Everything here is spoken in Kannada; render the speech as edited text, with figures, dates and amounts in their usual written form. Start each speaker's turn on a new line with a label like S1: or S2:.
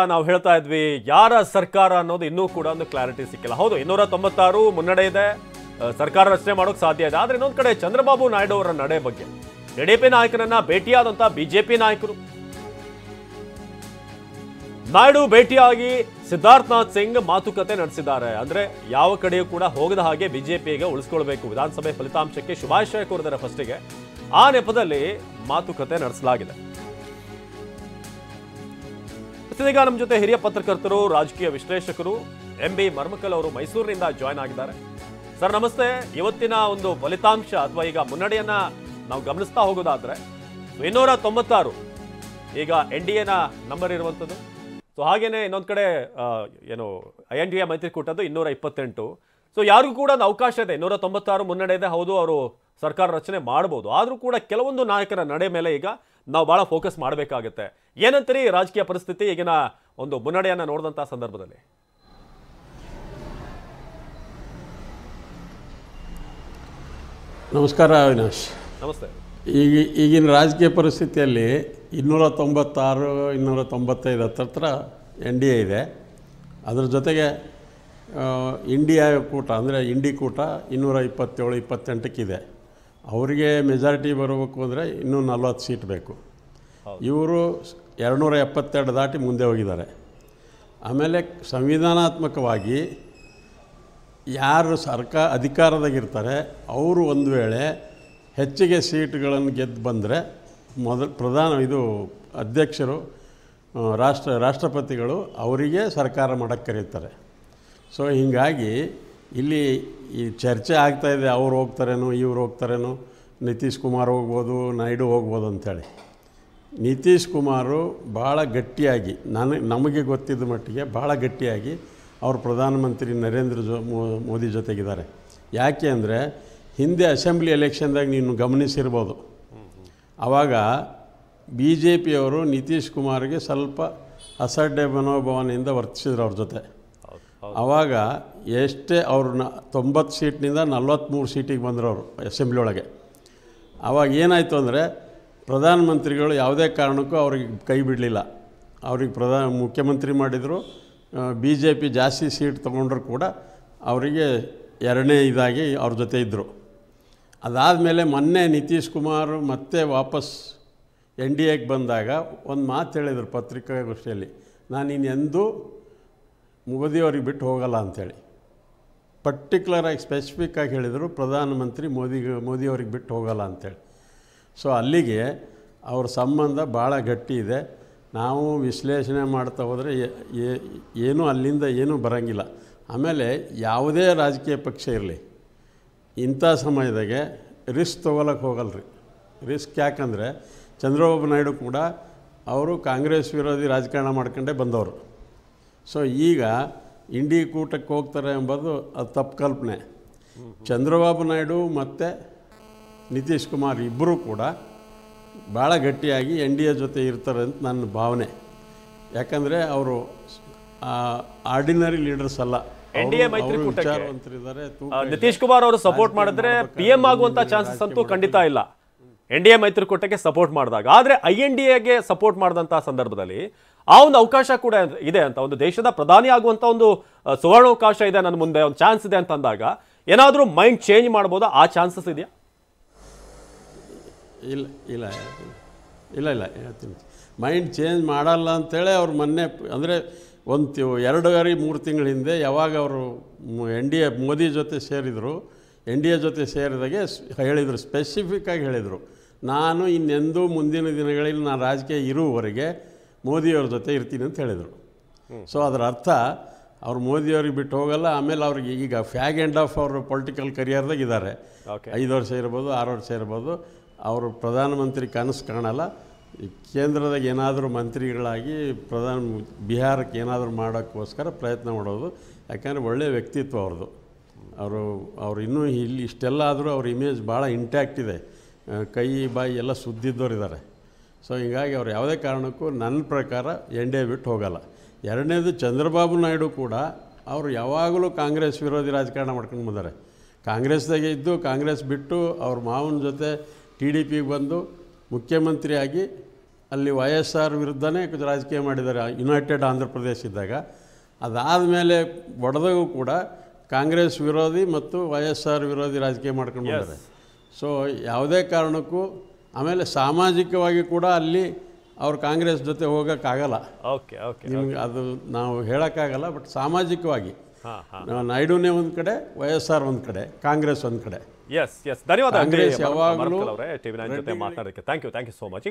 S1: ನಾವು ಹೇಳ್ತಾ ಇದ್ವಿ ಯಾರ ಸರ್ಕಾರ ಅನ್ನೋದು ಇನ್ನೂ ಕೂಡ ಒಂದು ಕ್ಲಾರಿಟಿ ಸಿಕ್ಕಿಲ್ಲ. ಹೌದು 296 ಮುನ್ನಡೆ ಇದೆ, ಸರ್ಕಾರ ರಚನೆ ಮಾಡೋಕೆ ಸಾಧ್ಯ ಇದೆ. ಆದ್ರೆ ಇನ್ನೊಂದು ಕಡೆ ಚಂದ್ರಬಾಬು ನಾಯ್ಡು ಅವರ ನಡೆ ಬಗ್ಗೆ ಟಿಡಿಪಿ ನಾಯಕರನ್ನ ಭೇಟಿಯಾದಂತ ಬಿಜೆಪಿ ನಾಯಕರು ನಾಯ್ಡು ಭೇಟಿಯಾಗಿ ಸಿದ್ಧಾರ್ಥನಾಥ್ ಸಿಂಗ್ ಮಾತುಕತೆ ನಡೆಸಿದ್ದಾರೆ. ಅಂದ್ರೆ ಯಾವ ಕಡೆಯೂ ಕೂಡ ಹೋಗದ ಹಾಗೆ ಬಿಜೆಪಿಗೆ ಉಳಿಸ್ಕೊಳ್ಬೇಕು, ವಿಧಾನಸಭೆ ಫಲಿತಾಂಶಕ್ಕೆ ಶುಭಾಶಯ ಕೋರಿದ್ದಾರೆ ಫಸ್ಟಿಗೆ. ಆ ನೆಪದಲ್ಲಿ ಮಾತುಕತೆ ನಡೆಸಲಾಗಿದೆ. ಈಗ ನಮ್ಮ ಜೊತೆ ಹಿರಿಯ ಪತ್ರಕರ್ತರು, ರಾಜಕೀಯ ವಿಶ್ಲೇಷಕರು MB ಮರ್ಮಕಲ್ ಅವರು ಮೈಸೂರಿನಿಂದ ಜಾಯ್ನ್ ಆಗಿದ್ದಾರೆ. ಸರ್ ನಮಸ್ತೆ. ಇವತ್ತಿನ ಒಂದು ಫಲಿತಾಂಶ ಅಥವಾ ಈಗ ಮುನ್ನಡೆಯನ್ನ ನಾವು ಗಮನಿಸ್ತಾ ಹೋಗೋದಾದ್ರೆ 296 ಈಗ NDA ನಂಬರ್ ಇರುವಂಥದ್ದು. ಸೊ ಹಾಗೇನೆ ಇನ್ನೊಂದು ಕಡೆ ಏನು INDA ಮೈತ್ರಿಕೂಟದ್ದು 228. ಸೊ ಯಾರಿಗೂ ಕೂಡ ಒಂದು ಅವಕಾಶ ಇದೆ. 296 ಮುನ್ನಡೆ ಇದೆ. ಹೌದು, ಅವರು ಸರ್ಕಾರ ರಚನೆ ಮಾಡಬಹುದು. ಆದರೂ ಕೂಡ ಕೆಲವೊಂದು ನಾಯಕರ ನಡೆ ಮೇಲೆ ಈಗ ನಾವು ಬಹಳ ಫೋಕಸ್ ಮಾಡಬೇಕಾಗುತ್ತೆ. ಏನಂತೀರಿ ರಾಜಕೀಯ ಪರಿಸ್ಥಿತಿ ಈಗಿನ ಒಂದು ಮುನ್ನಡೆಯನ್ನ ನೋಡಿದಂತ ಸಂದರ್ಭದಲ್ಲಿ?
S2: ನಮಸ್ಕಾರ ಅವಿನಾಶ್.
S1: ನಮಸ್ತೆ.
S2: ಈಗಿನ ರಾಜಕೀಯ ಪರಿಸ್ಥಿತಿಯಲ್ಲಿ 296 295 ಹತ್ರ NDA ಇದೆ. ಅದರ ಜೊತೆಗೆ ಇಂಡಿಯಾ ಕೂಟ ಅಂದರೆ ಇಂಡಿ ಕೂಟ 227 28ಕ್ಕಿದೆ. ಅವರಿಗೆ ಮೆಜಾರಿಟಿ ಬರಬೇಕು ಅಂದರೆ ಇನ್ನೂ 40 ಸೀಟ್ ಬೇಕು. ಇವರು 272 ದಾಟಿ ಮುಂದೆ ಹೋಗಿದ್ದಾರೆ. ಆಮೇಲೆ ಸಂವಿಧಾನಾತ್ಮಕವಾಗಿ ಯಾರು ಅಧಿಕಾರದಾಗಿರ್ತಾರೆ ಅವರು ಒಂದು ವೇಳೆ ಹೆಚ್ಚಿಗೆ ಸೀಟ್ಗಳನ್ನು ಗೆದ್ದು ಬಂದರೆ ಅಧ್ಯಕ್ಷರು ರಾಷ್ಟ್ರಪತಿಗಳು ಅವರಿಗೆ ಸರ್ಕಾರ ಮಾಡೋಕ್ಕೆ ಕರೀತಾರೆ. ಸೊ ಹೀಗಾಗಿ ಇಲ್ಲಿ ಈ ಚರ್ಚೆ ಆಗ್ತಾಯಿದೆ, ಅವ್ರು ಹೋಗ್ತಾರೇನೋ ಇವ್ರು ಹೋಗ್ತಾರೇನೋ, ನಿತೀಶ್ ಕುಮಾರ್ ಹೋಗ್ಬೋದು, ನಾಯ್ಡು ಹೋಗ್ಬೋದು ಅಂಥೇಳಿ. ನಿತೀಶ್ ಕುಮಾರು ಭಾಳ ಗಟ್ಟಿಯಾಗಿ ನಮಗೆ ಗೊತ್ತಿದ್ದ ಮಟ್ಟಿಗೆ ಭಾಳ ಗಟ್ಟಿಯಾಗಿ ಅವರು ಪ್ರಧಾನಮಂತ್ರಿ ನರೇಂದ್ರ ಮೋದಿ ಜೊತೆಗಿದ್ದಾರೆ. ಯಾಕೆ ಅಂದರೆ ಹಿಂದೆ ಅಸೆಂಬ್ಲಿ ಎಲೆಕ್ಷನ್ದಾಗ ನೀನು ಗಮನಿಸಿರ್ಬೋದು, ಆವಾಗ BJPಯವರು ನಿತೀಶ್ ಕುಮಾರ್ಗೆ ಸ್ವಲ್ಪ ಅಸಡ್ಡೆ ಮನೋಭಾವನೆಯಿಂದ ವರ್ತಿಸಿದ್ರು ಅವ್ರ ಜೊತೆ. ಆವಾಗ ಎಷ್ಟೇ ಅವ್ರನ್ನ 90 ಸೀಟ್ನಿಂದ 43 ಸೀಟಿಗೆ ಬಂದರು ಅವರು ಅಸೆಂಬ್ಲಿ ಒಳಗೆ. ಆವಾಗ ಏನಾಯಿತು ಅಂದರೆ ಪ್ರಧಾನಮಂತ್ರಿಗಳು ಯಾವುದೇ ಕಾರಣಕ್ಕೂ ಅವ್ರಿಗೆ ಕೈ ಬಿಡಲಿಲ್ಲ. ಅವ್ರಿಗೆ ಮುಖ್ಯಮಂತ್ರಿ ಮಾಡಿದರು. BJP ಜಾಸ್ತಿ ಸೀಟ್ ತೊಗೊಂಡ್ರು ಕೂಡ ಅವರಿಗೆ ಎರಡನೇ ಇದಾಗಿ ಅವ್ರ ಜೊತೆ ಇದ್ದರು. ಅದಾದಮೇಲೆ ಮೊನ್ನೆ ನಿತೀಶ್ ಕುಮಾರ್ ಮತ್ತೆ ವಾಪಸ್ NDAಗೆ ಬಂದಾಗ ಒಂದು ಮಾತು ಹೇಳಿದರು ಪತ್ರಿಕಾಗೋಷ್ಠಿಯಲ್ಲಿ, ನಾನು ಇನ್ನೆಂದೂ ಮೋದಿಯವ್ರಿಗೆ ಬಿಟ್ಟು ಹೋಗಲ್ಲ ಅಂಥೇಳಿ ಪರ್ಟಿಕ್ಯುಲರಾಗಿ ಸ್ಪೆಸಿಫಿಕ್ಕಾಗಿ ಹೇಳಿದರು. ಪ್ರಧಾನಮಂತ್ರಿ ಮೋದಿಯವ್ರಿಗೆ ಬಿಟ್ಟು ಹೋಗಲ್ಲ ಅಂಥೇಳಿ. ಸೊ ಅಲ್ಲಿಗೆ ಅವ್ರ ಸಂಬಂಧ ಭಾಳ ಗಟ್ಟಿ ಇದೆ. ನಾವು ವಿಶ್ಲೇಷಣೆ ಮಾಡ್ತಾ ಹೋದರೆ ಏನೂ ಅಲ್ಲಿಂದ ಏನೂ ಬರೋಂಗಿಲ್ಲ. ಆಮೇಲೆ ಯಾವುದೇ ರಾಜಕೀಯ ಪಕ್ಷ ಇರಲಿ, ಇಂಥ ಸಮಯದಾಗೆ ರಿಸ್ಕ್ ತೊಗೊಳಕ್ಕೆ ಹೋಗಲ್ರಿ. ರಿಸ್ಕ್ ಯಾಕಂದರೆ ಚಂದ್ರಬಾಬು ನಾಯ್ಡು ಕೂಡ ಅವರು ಕಾಂಗ್ರೆಸ್ ವಿರೋಧಿ ರಾಜಕಾರಣ ಮಾಡ್ಕೊಂಡೇ ಬಂದವರು. ಸೊ ಈಗ ಇಂಡಿ ಕೂಟಕ್ಕೆ ಹೋಗ್ತಾರೆ ಎಂಬುದು ಅದು ತಪ್ಪು ಕಲ್ಪನೆ. ಚಂದ್ರಬಾಬು ನಾಯ್ಡು ಮತ್ತು ನಿತೀಶ್ ಕುಮಾರ್ ಇಬ್ಬರೂ ಕೂಡ ಭಾಳ ಗಟ್ಟಿಯಾಗಿ NDA ಜೊತೆ ಇರ್ತಾರೆ ಅಂತ ನನ್ನ ಭಾವನೆ. ಯಾಕಂದರೆ ಅವರು ಆರ್ಡಿನರಿ ಲೀಡರ್ಸ್ ಅಲ್ಲ.
S1: NDA ಮೈತ್ರಿಕೂಟಕ್ಕೆ ನಿತೀಶ್ ಕುಮಾರ್ ಅವರು ಸಪೋರ್ಟ್ ಮಾಡಿದ್ರೆ PM ಆಗುವಂತ ಚಾನ್ಸಸ್ ಅಂತೂ ಖಂಡಿತ ಇಲ್ಲ. NDA ಮೈತ್ರಿಕೂಟಕ್ಕೆ ಸಪೋರ್ಟ್ ಮಾಡಿದಾಗ, ಆದರೆ INDAಗೆ ಸಪೋರ್ಟ್ ಮಾಡಿದಂಥ ಸಂದರ್ಭದಲ್ಲಿ ಆ ಒಂದು ಅವಕಾಶ ಕೂಡ ಇದೆ ಅಂತ, ಒಂದು ದೇಶದ ಪ್ರಧಾನಿ ಆಗುವಂಥ ಒಂದು ಸುವರ್ಣಾವಕಾಶ ಇದೆ ನನ್ನ ಮುಂದೆ, ಒಂದು ಚಾನ್ಸ್ ಇದೆ ಅಂತ ಅಂದಾಗ ಏನಾದರೂ ಮೈಂಡ್ ಚೇಂಜ್ ಮಾಡ್ಬೋದಾ? ಆ ಚಾನ್ಸಸ್ ಇದೆಯಾ?
S2: ಇಲ್ಲ ಇಲ್ಲ ಇಲ್ಲ ಇಲ್ಲ ಹೇಳ್ತೀನಿ. ಮೈಂಡ್ ಚೇಂಜ್ ಮಾಡಲ್ಲ ಅಂಥೇಳಿ ಅವ್ರು ಮೊನ್ನೆ ಅಂದರೆ 2-3 ತಿಂಗಳ ಹಿಂದೆ ಯಾವಾಗ ಅವರು NDA ಮೋದಿ ಜೊತೆ ಸೇರಿದರು, NDA ಜೊತೆ ಸೇರಿದಾಗೆ ಹೇಳಿದರು, ಸ್ಪೆಸಿಫಿಕ್ಕಾಗಿ ಹೇಳಿದರು, ನಾನು ಇನ್ನೆಂದೂ ಮುಂದಿನ ದಿನಗಳಲ್ಲಿ ನಾನು ರಾಜಕೀಯ ಇರುವವರೆಗೆ ಮೋದಿಯವ್ರ ಜೊತೆ ಇರ್ತೀನಿ ಅಂತ ಹೇಳಿದರು. ಸೊ ಅದರ ಅರ್ಥ ಅವ್ರು ಮೋದಿಯವ್ರಿಗೆ ಬಿಟ್ಟು ಹೋಗಲ್ಲ. ಆಮೇಲೆ ಅವ್ರಿಗೆ ಈಗ ಫ್ಯಾಗ್ ಎಂಡ್ ಆಫ್ ಅವ್ರ ಪೊಲಿಟಿಕಲ್ ಕರಿಯರ್ದಾಗ ಇದ್ದಾರೆ. 5 ವರ್ಷ ಇರ್ಬೋದು, 6 ವರ್ಷ ಇರ್ಬೋದು. ಅವರು ಪ್ರಧಾನಮಂತ್ರಿ ಕನಸು ಕಾಣಲ್ಲ. ಕೇಂದ್ರದಾಗ ಏನಾದರೂ ಮಂತ್ರಿಗಳಾಗಿ ಬಿಹಾರಕ್ಕೆ ಏನಾದರೂ ಮಾಡೋಕ್ಕೋಸ್ಕರ ಪ್ರಯತ್ನ ಮಾಡೋದು. ಯಾಕಂದರೆ ಒಳ್ಳೆಯ ವ್ಯಕ್ತಿತ್ವ ಅವ್ರದ್ದು. ಅವರು ಇನ್ನೂ ಇಲ್ಲಿ ಇಷ್ಟೆಲ್ಲ ಆದರೂ ಅವ್ರ ಇಮೇಜ್ ಭಾಳ ಇಂಟ್ಯಾಕ್ಟ್ ಇದೆ. ಕೈ ಬಾಯಿ ಎಲ್ಲ ಸುದ್ದಿದ್ದವರಿದ್ದಾರೆ. ಸೊ ಹೀಗಾಗಿ ಅವ್ರು ಯಾವುದೇ ಕಾರಣಕ್ಕೂ ನನ್ನ ಪ್ರಕಾರ NDA ಬಿಟ್ಟು ಹೋಗಲ್ಲ. ಎರಡನೇದು, ಚಂದ್ರಬಾಬು ನಾಯ್ಡು ಕೂಡ ಅವರು ಯಾವಾಗಲೂ ಕಾಂಗ್ರೆಸ್ ವಿರೋಧಿ ರಾಜಕಾರಣ ಮಾಡ್ಕೊಂಡು ಬಂದಾರೆ. ಕಾಂಗ್ರೆಸ್ದಾಗೆ ಇದ್ದು ಕಾಂಗ್ರೆಸ್ ಬಿಟ್ಟು ಅವ್ರ ಮಾವನ ಜೊತೆ TDPಗೆ ಬಂದು ಮುಖ್ಯಮಂತ್ರಿಯಾಗಿ ಅಲ್ಲಿ YSR ವಿರುದ್ಧನೇ ರಾಜಕೀಯ ಮಾಡಿದ್ದಾರೆ ಯುನೈಟೆಡ್ ಆಂಧ್ರ ಪ್ರದೇಶ ಇದ್ದಾಗ. ಅದಾದಮೇಲೆ ಒಡೆದಾಗೂ ಕೂಡ ಕಾಂಗ್ರೆಸ್ ವಿರೋಧಿ ಮತ್ತು YSR ವಿರೋಧಿ ರಾಜಕೀಯ ಮಾಡ್ಕೊಂಡು ಬಂದರೆ. ಸೊ ಯಾವುದೇ ಕಾರಣಕ್ಕೂ ಆಮೇಲೆ ಸಾಮಾಜಿಕವಾಗಿ ಕೂಡ ಅಲ್ಲಿ ಅವ್ರು ಕಾಂಗ್ರೆಸ್ ಜೊತೆ ಹೋಗೋಕ್ಕಾಗಲ್ಲ.
S1: ಓಕೆ ಓಕೆ
S2: ನಿಮ್ಗೆ ಅದು ನಾವು ಹೇಳೋಕ್ಕಾಗಲ್ಲ. ಬಟ್ ಸಾಮಾಜಿಕವಾಗಿ ನಾಯ್ಡುನೇ ಒಂದು ಕಡೆ, YSR ಒಂದು ಕಡೆ, ಕಾಂಗ್ರೆಸ್ ಒಂದು ಕಡೆ.
S1: ಎಸ್ ಎಸ್ ಧನ್ಯವಾದ
S2: ಕಾಂಗ್ರೆಸ್ ಯಾವಾಗಲೂ
S1: ಟಿವಿ9 ಜೊತೆ ಮಾತಾಡೋದಕ್ಕೆ ಥ್ಯಾಂಕ್ ಯು ಸೋ ಮಚ್.